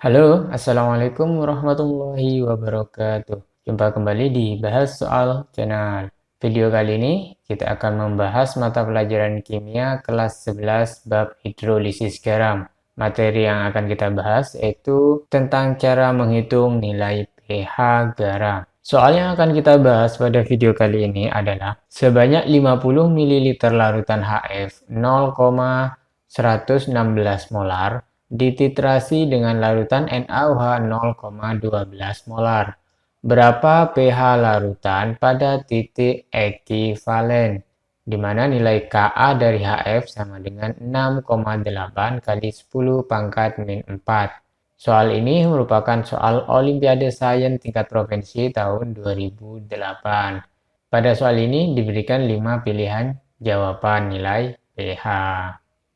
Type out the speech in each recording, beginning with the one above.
Halo, Assalamualaikum warahmatullahi wabarakatuh. Jumpa kembali di Bahas Soal Channel. Video kali ini kita akan membahas mata pelajaran kimia kelas 11 bab hidrolisis garam. Materi yang akan kita bahas yaitu tentang cara menghitung nilai pH garam. Soal yang akan kita bahas pada video kali ini adalah sebanyak 50 ml larutan HF 0,116 molar dititrasi dengan larutan NaOH 0,12 molar. Berapa pH larutan pada titik ekivalen? Di mana nilai Ka dari HF sama dengan 6,8 kali 10 pangkat min 4. Soal ini merupakan soal Olimpiade Sains tingkat provinsi tahun 2008. Pada soal ini diberikan 5 pilihan jawaban nilai pH.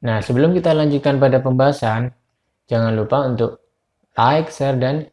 Nah, sebelum kita lanjutkan pada pembahasan, jangan lupa untuk like, share, dan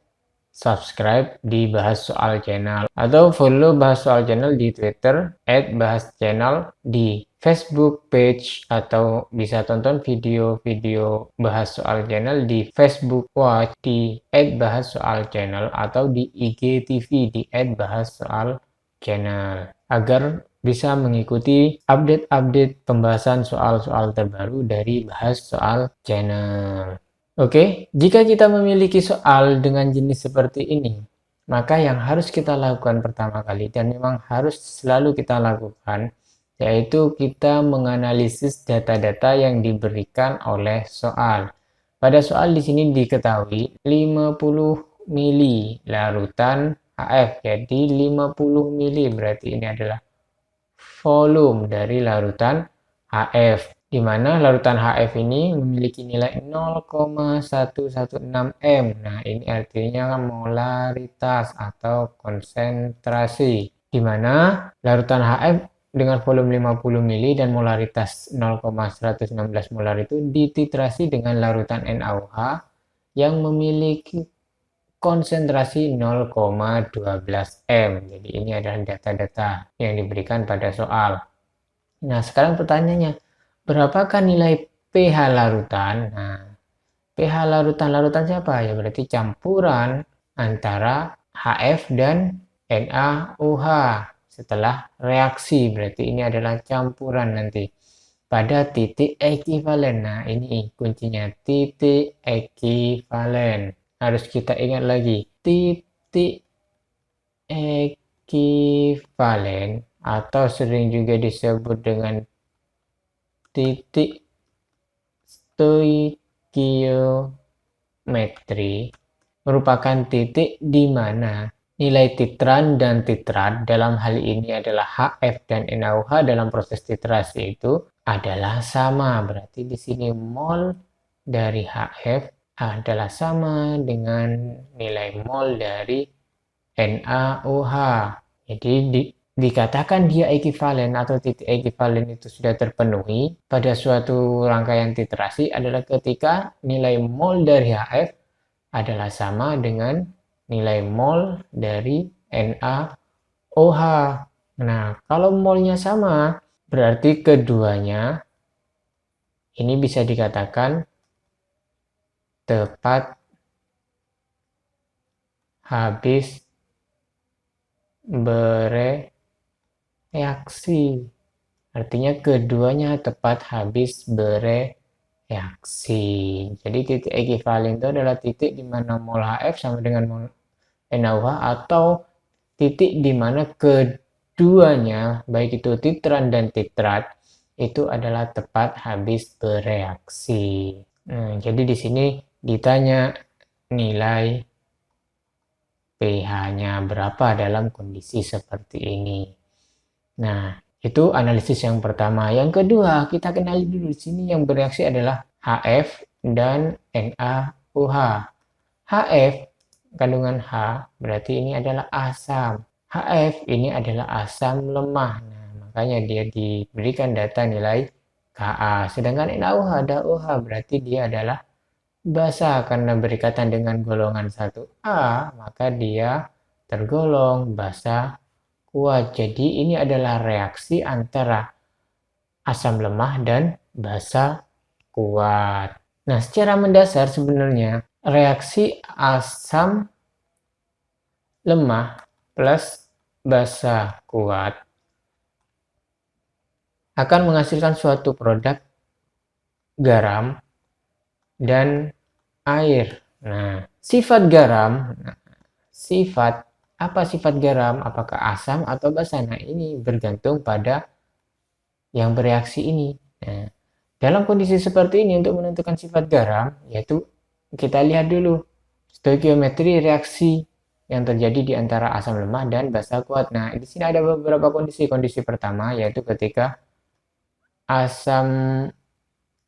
subscribe di Bahas Soal Channel. Atau follow Bahas Soal Channel di Twitter, @bahas_channel, di Facebook page, atau bisa tonton video-video Bahas Soal Channel di Facebook Watch di @bahas_soal_channel atau di IGTV di @bahas_soal_channel agar bisa mengikuti update-update pembahasan soal-soal terbaru dari Bahas Soal Channel. Oke, jika kita memiliki soal dengan jenis seperti ini, maka yang harus kita lakukan pertama kali dan memang harus selalu kita lakukan, yaitu kita menganalisis data-data yang diberikan oleh soal. Pada soal di sini diketahui 50 mili larutan HF, jadi 50 mili berarti ini adalah volume dari larutan HF, di mana larutan HF ini memiliki nilai 0,116 m. Nah, ini artinya molaritas atau konsentrasi, di mana larutan HF dengan volume 50 mili dan molaritas 0,116 molar itu dititrasi dengan larutan NaOH yang memiliki konsentrasi 0,12 m. Jadi ini adalah data-data yang diberikan pada soal. Nah, sekarang pertanyaannya, berapakah nilai pH larutan? Nah, pH larutan siapa? Ya berarti campuran antara HF dan NaOH setelah reaksi. Berarti ini adalah campuran nanti pada titik ekivalen. Nah, ini kuncinya, titik ekivalen. Harus kita ingat lagi, titik ekivalen atau sering juga disebut dengan titik stoikiometri merupakan titik di mana nilai titran dan titrat dalam hal ini adalah HF dan NaOH dalam proses titrasi itu adalah sama. Berarti di sini mol dari HF adalah sama dengan nilai mol dari NaOH. Jadi dikatakan dia ekivalen atau titik ekivalen itu sudah terpenuhi pada suatu rangkaian titrasi adalah ketika nilai mol dari HF adalah sama dengan nilai mol dari NaOH. Nah, kalau molnya sama, berarti keduanya ini bisa dikatakan tepat habis bereaksi. Artinya keduanya tepat habis bereaksi. Jadi titik ekivalen itu adalah titik di mana mol HF sama dengan mol NaOH atau titik di mana keduanya, baik itu titran dan titrat, itu adalah tepat habis bereaksi. Jadi di sini ditanya nilai pH-nya berapa dalam kondisi seperti ini. Nah, itu analisis yang pertama. Yang kedua, kita kenali dulu di sini yang bereaksi adalah HF dan NaOH. HF kandungan H berarti ini adalah asam. HF ini adalah asam lemah. Nah, makanya dia diberikan data nilai Ka. Sedangkan NaOH ada OH berarti dia adalah basa karena berikatan dengan golongan 1A, maka dia tergolong basa kuat. Jadi ini adalah reaksi antara asam lemah dan basa kuat. Nah, secara mendasar sebenarnya reaksi asam lemah plus basa kuat akan menghasilkan suatu produk garam dan air. Nah, sifat garam, apa sifat garam? Apakah asam atau basa? Nah, ini bergantung pada yang bereaksi ini. Nah, dalam kondisi seperti ini untuk menentukan sifat garam, yaitu kita lihat dulu stoikiometri reaksi yang terjadi di antara asam lemah dan basa kuat. Nah, di sini ada beberapa kondisi. Kondisi pertama yaitu ketika asam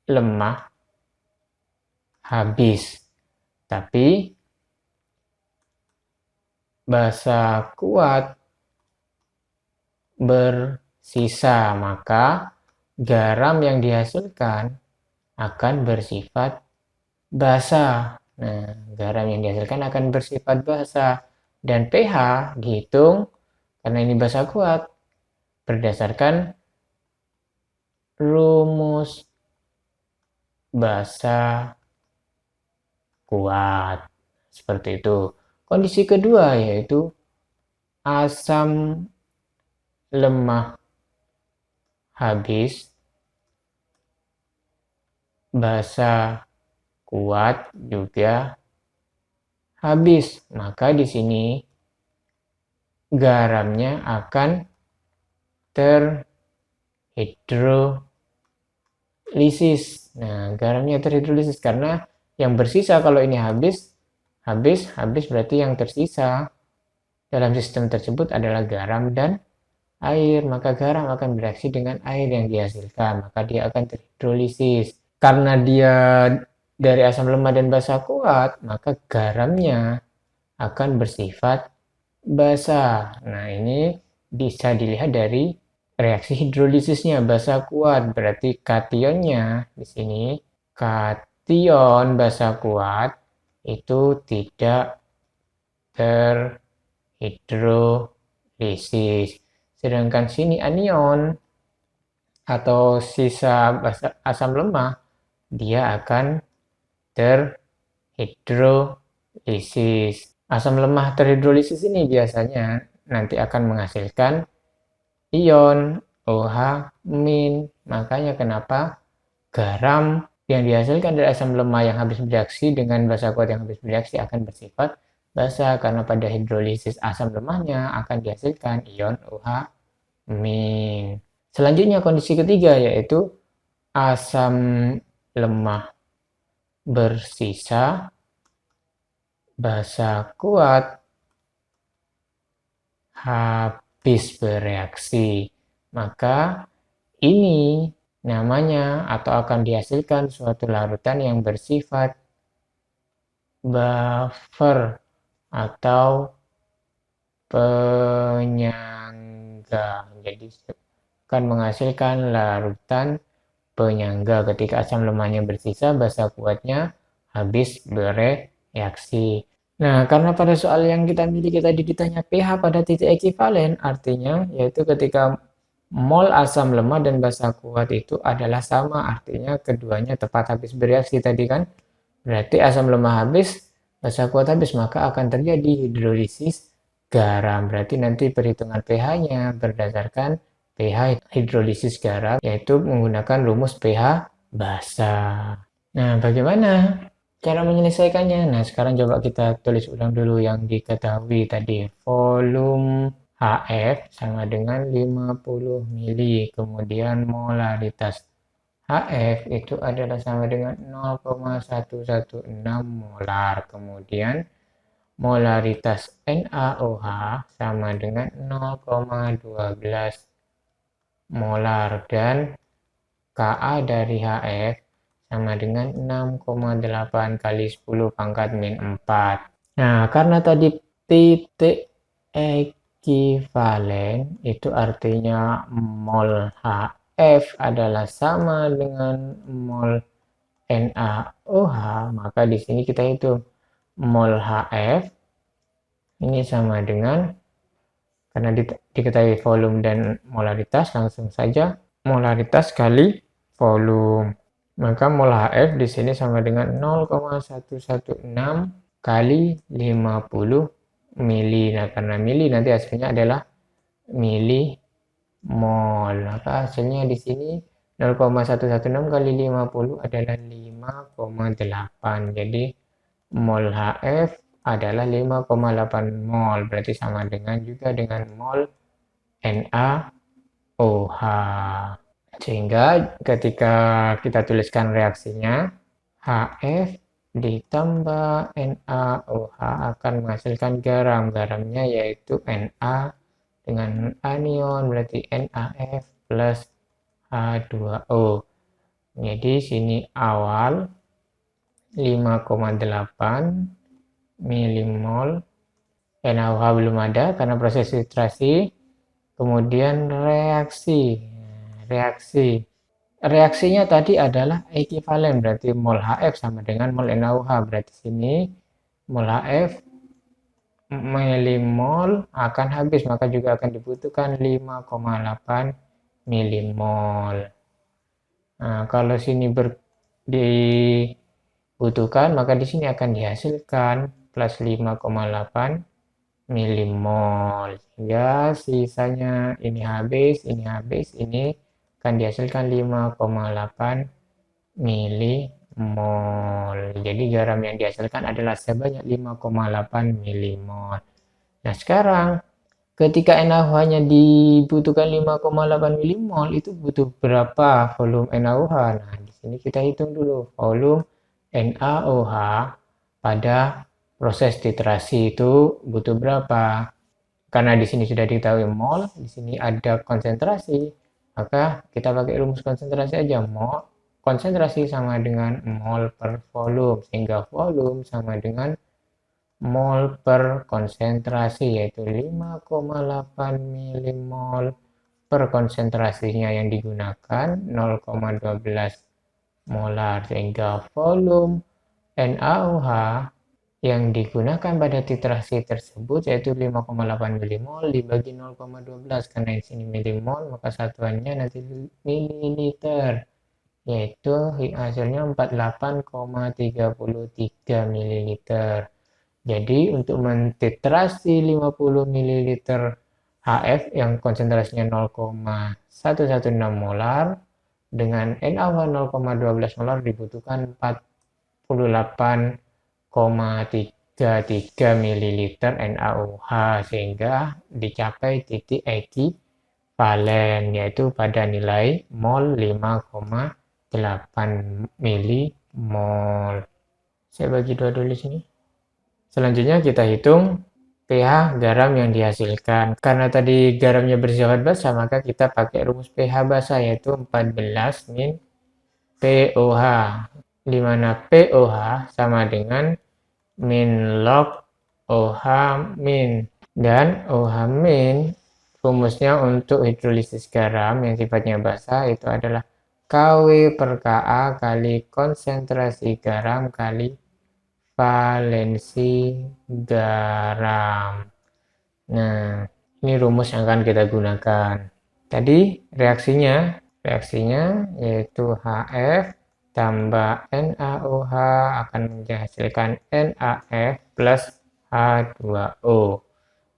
lemah habis, tapi basa kuat bersisa, maka garam yang dihasilkan akan bersifat basa. Nah, garam yang dihasilkan akan bersifat basa dan pH dihitung karena ini basa kuat berdasarkan rumus basa kuat. Seperti itu. Kondisi kedua yaitu asam lemah habis, basa kuat juga habis. Maka di sini garamnya akan terhidrolisis. Nah, garamnya terhidrolisis karena yang bersisa kalau ini habis berarti yang tersisa dalam sistem tersebut adalah garam dan air. Maka garam akan bereaksi dengan air yang dihasilkan, maka dia akan terhidrolisis. Karena dia dari asam lemah dan basa kuat, maka garamnya akan bersifat basa. Nah, ini bisa dilihat dari reaksi hidrolisisnya. Basa kuat berarti kationnya di sini, kation basa kuat itu tidak terhidrolisis. Sedangkan sini anion atau sisa asam lemah dia akan terhidrolisis. Asam lemah terhidrolisis ini biasanya nanti akan menghasilkan ion OH-. Makanya kenapa garam yang dihasilkan dari asam lemah yang habis bereaksi dengan basa kuat yang habis bereaksi akan bersifat basa, karena pada hidrolisis asam lemahnya akan dihasilkan ion OH-. Selanjutnya kondisi ketiga yaitu asam lemah bersisa, basa kuat habis bereaksi. Maka ini namanya atau akan dihasilkan suatu larutan yang bersifat buffer atau penyangga. Jadi akan menghasilkan larutan penyangga ketika asam lemahnya bersisa, basa kuatnya habis bereaksi. Nah, karena pada soal yang kita miliki tadi ditanya pH pada titik ekivalen, artinya yaitu ketika mol asam lemah dan basa kuat itu adalah sama, artinya keduanya tepat habis bereaksi tadi kan. Berarti asam lemah habis, basa kuat habis, maka akan terjadi hidrolisis garam. Berarti nanti perhitungan pH-nya berdasarkan pH hidrolisis garam, yaitu menggunakan rumus pH basa. Nah, bagaimana cara menyelesaikannya? Nah, sekarang coba kita tulis ulang dulu yang diketahui tadi. Volume HF sama dengan 50 mili. Kemudian molaritas HF itu adalah sama dengan 0,116 molar. Kemudian molaritas NaOH sama dengan 0,12 molar. Dan Ka dari HF sama dengan 6,8 kali 10 pangkat min 4. Nah, karena tadi titik ekivalen itu artinya mol HF adalah sama dengan mol NaOH, maka di sini kita hitung mol HF ini sama dengan, karena diketahui volume dan molaritas, langsung saja molaritas kali volume. Maka mol HF di sini sama dengan 0,116 kali 50 mili. Nah, karena mili nanti hasilnya adalah milimol. Maka hasilnya di sini 0,116 kali 50 adalah 5,8. Jadi mol HF adalah 5,8 mol. Berarti sama dengan juga dengan mol NaOH. Sehingga ketika kita tuliskan reaksinya, HF ditambah NaOH akan menghasilkan garam. Garamnya yaitu Na dengan anion, berarti NaF plus H2O. Jadi sini awal 5,8 milimol. NaOH belum ada karena proses filtrasi. Kemudian reaksinya tadi adalah ekivalen, berarti mol HF sama dengan mol NaOH. Berarti sini mol HF milimol akan habis, maka juga akan dibutuhkan 5,8 milimol. Nah, kalau sini dibutuhkan, maka di sini akan dihasilkan plus 5,8 milimol. Sehingga sisanya ini habis, ini akan dihasilkan 5,8 milimol. Jadi garam yang dihasilkan adalah sebanyak 5,8 milimol. Nah, sekarang ketika NaOH-nya dibutuhkan 5,8 milimol, itu butuh berapa volume NaOH? Nah, di sini kita hitung dulu volume NaOH pada proses titrasi itu butuh berapa? Karena di sini sudah diketahui mol, di sini ada konsentrasi, maka kita pakai rumus konsentrasi aja. Mol konsentrasi sama dengan mol per volume, sehingga volume sama dengan mol per konsentrasi, yaitu 5,8 milimol per konsentrasinya yang digunakan 0,12 molar, sehingga volume NaOH yang digunakan pada titrasi tersebut yaitu 5,8 milimol dibagi 0,12, karena di sini milimol maka satuannya nanti mililiter, yaitu hasilnya 48,33 mililiter. Jadi untuk mentitrasi 50 ml HF yang konsentrasinya 0,116 molar dengan NaOH 0,12 molar dibutuhkan 48,33 ml NaOH, sehingga dicapai titik ekivalen yaitu pada nilai mol 5,8 milimol. Saya bagi dua dulu sini. Selanjutnya kita hitung pH garam yang dihasilkan. Karena tadi garamnya bersifat basah, maka kita pakai rumus pH basah yaitu 14 min POH, di mana POH sama dengan min log OH min, dan OH min rumusnya untuk hidrolisis garam yang sifatnya basah itu adalah Kw per Ka kali konsentrasi garam kali valensi garam. Nah, ini rumus yang akan kita gunakan. Tadi reaksinya yaitu HF tambah NaOH akan menghasilkan NaF plus H2O.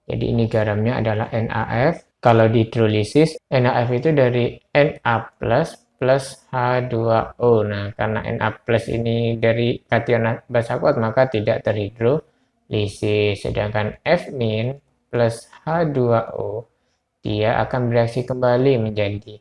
Jadi ini garamnya adalah NaF. Kalau di hidrolisis, NaF itu dari Na plus H2O. Nah, karena Na plus ini dari kation basa kuat, maka tidak terhidrolisis. Sedangkan F- plus H2O, dia akan bereaksi kembali menjadi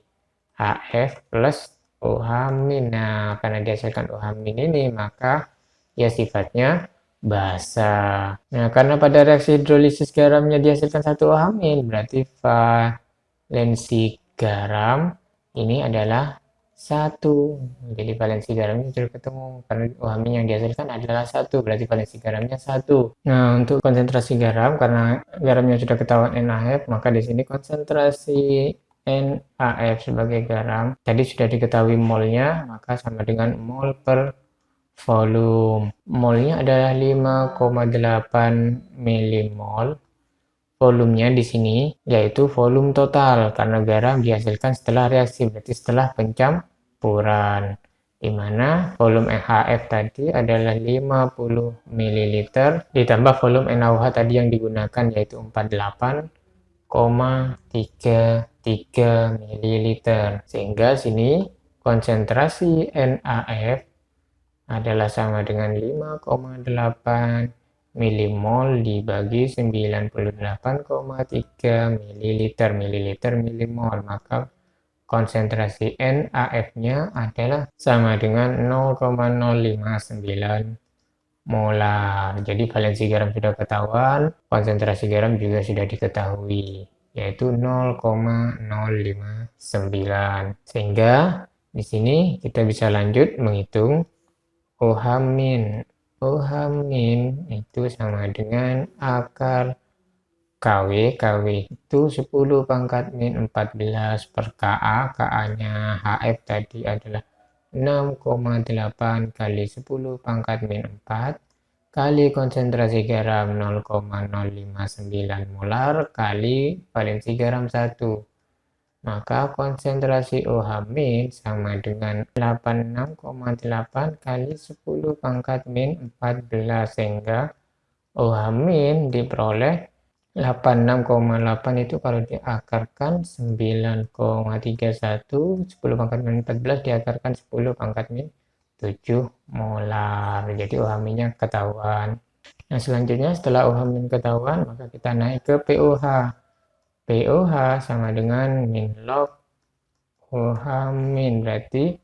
HF plus OH-. Nah, karena dihasilkan OH- ini, maka ya sifatnya basah. Nah, karena pada reaksi hidrolisis garamnya dihasilkan satu OH-, berarti valensi garam ini adalah satu. Jadi valensi garamnya sudah ketemu karena OH- yang dihasilkan adalah satu, berarti valensi garamnya satu. Nah, untuk konsentrasi garam, karena garamnya sudah ketahuan NaF, maka di sini konsentrasi NaF sebagai garam tadi sudah diketahui molnya, maka sama dengan mol per volume. Molnya adalah 5,8 milimol. Volumenya di sini yaitu volume total karena garam dihasilkan setelah reaksi, berarti setelah pencampuran. di mana volume HF tadi adalah 50 ml ditambah volume NaOH tadi yang digunakan yaitu 48,33 ml. Sehingga sini konsentrasi NaF adalah sama dengan 5,8 milimol dibagi 98,3 milimol, maka konsentrasi NaF-nya adalah sama dengan 0,059 molar. Jadi valensi garam sudah ketahuan, konsentrasi garam juga sudah diketahui, yaitu 0,059. Sehingga di sini kita bisa lanjut menghitung OH-. OH- itu sama dengan akar KW itu 10 pangkat min 14 per Ka. Ka-nya HF tadi adalah 6,8 kali 10 pangkat min 4 kali konsentrasi garam 0,059 molar kali valensi garam 1. Maka konsentrasi OH- sama dengan 86,8 kali 10 pangkat min 14, sehingga OH- diperoleh 86,8 itu kalau diakarkan 9,31, 10 pangkat min 14 diakarkan 10 pangkat min 7 molar. Jadi OH-nya ketahuan. Nah, selanjutnya setelah OH- ketahuan, maka kita naik ke POH. POH sama dengan min log OH-, berarti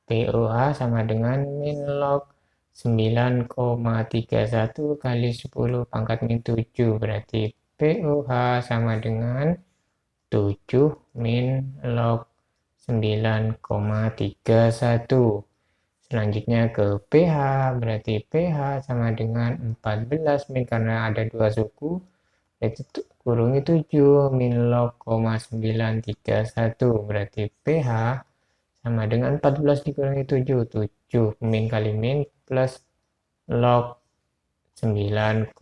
POH sama dengan min log 9,31 kali 10 pangkat min 7, berarti POH sama dengan 7 min log 9,31. Selanjutnya ke pH, berarti pH sama dengan 14 min karena ada dua suku, yaitu kurangi 7 min log 0,931, berarti pH sama dengan 14 dikurangi 7, 7 min kali min plus log 9,31.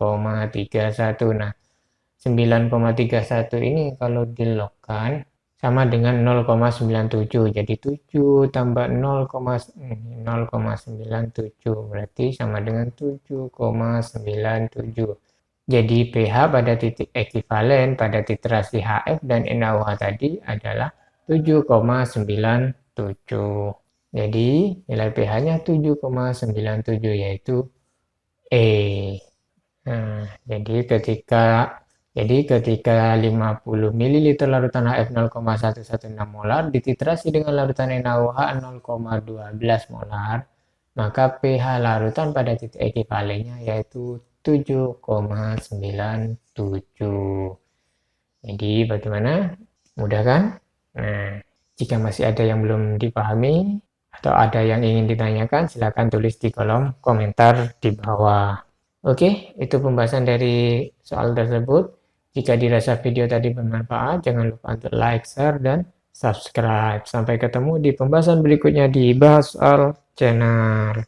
Nah, 9,31 ini kalau dilogkan sama dengan 0,97, jadi 7 tambah 0,97 berarti sama dengan 7,97. Jadi pH pada titik ekivalen pada titrasi HF dan NaOH tadi adalah 7,97. Jadi nilai pH-nya 7,97 yaitu E. Nah, jadi ketika 50 ml larutan HF 0,116 molar dititrasi dengan larutan NaOH 0,12 molar, maka pH larutan pada titik ekivalennya yaitu 7,97. Jadi bagaimana? Mudah kan? Nah, jika masih ada yang belum dipahami atau ada yang ingin ditanyakan, silakan tulis di kolom komentar di bawah. Oke, itu pembahasan dari soal tersebut. Jika dirasa video tadi bermanfaat, jangan lupa untuk like, share, dan subscribe. Sampai ketemu di pembahasan berikutnya di Bahas Soal Channel.